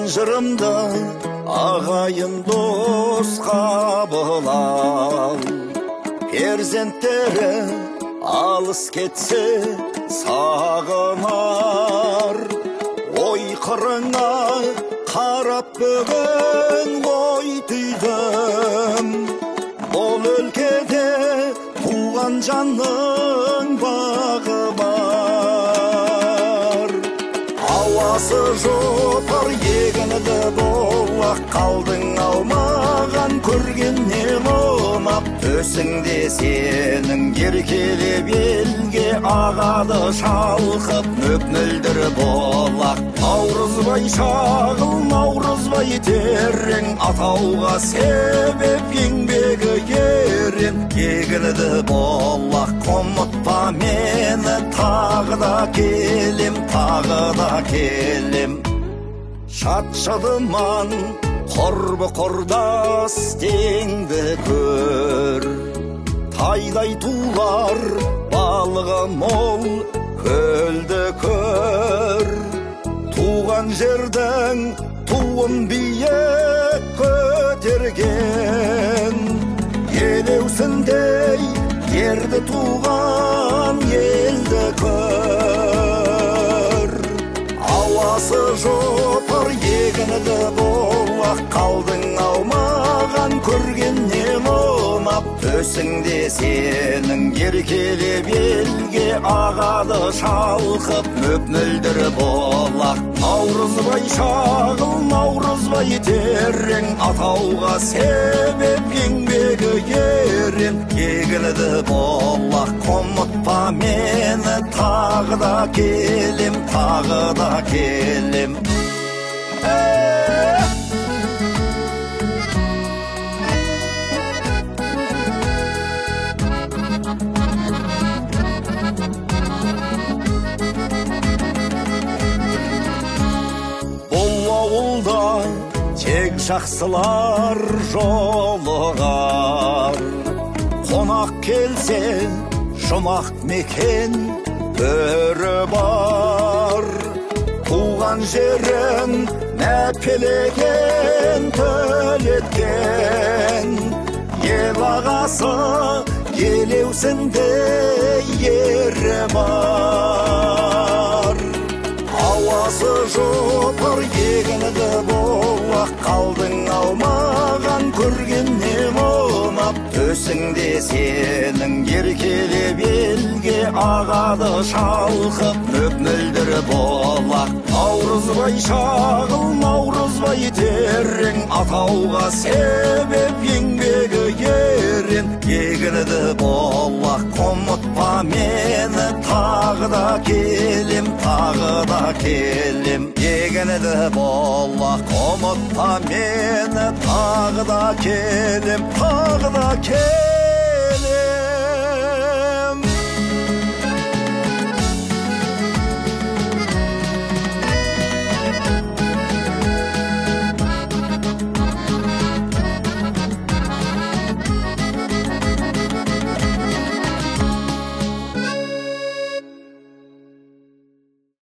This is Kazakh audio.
жырымды ағайын дос қабыл ал. Перзенттері алыс кетсе сағынар, ой қырыңа қарап бүгін ой түйдім. Бұл өлкеде туған жанның бағы бар. Ауасы жопар егінді болақ, қалдың алмаған көргеннен ұмап. Төсіңде сенің еркелеп елге ағады шалқып мөп-мөлдір болақ. Наурызбай шағыл, наурызбай терең, атауға себеп еңбегі ерен. Егінді болақ, ұмытпа мені, тағы да келем, тағы да келем. Шат-шадыман құрбы құрдас теңді көр, тайдай тулар балығы мол көлді көр. Туған жердің туын биік көтерген, елеусіндей ерді туған елді көр. Ауасы жопар егінді болақ, қалдың алмаған көргеннен ұмап. Төсіңде сенің еркелеп елге ағады шалқып мөп-мөлдір болақ. Наурызбай шағыл, наурызбай терең, атауға себеп еңбегі ерен. Егінді болақ, ұмытпа мені, тағы да келем, тағы да келем. Бұл ауылда тек жақсылар жолығар, қонақ келсе жұмақ мекен бірі бар. Туған жерін мәпелеген төлеткен, ел ағасы елеусінде ері бар. Ауасы жопар егінді болақ, қалдың алмаған көргеннен ұмап. Төсіңде сенің еркелеп елге ағады шалқып мөп-мөлдір болақ. Наурызбай шағыл, наурызбай терең, атауға себеп еңбегі ерен. Егінді болақ, ұмытпа мені, тағы да келем, тағы да келем. Егінді болақ, ұмытпа мені, тағы да келем, тағы да келем.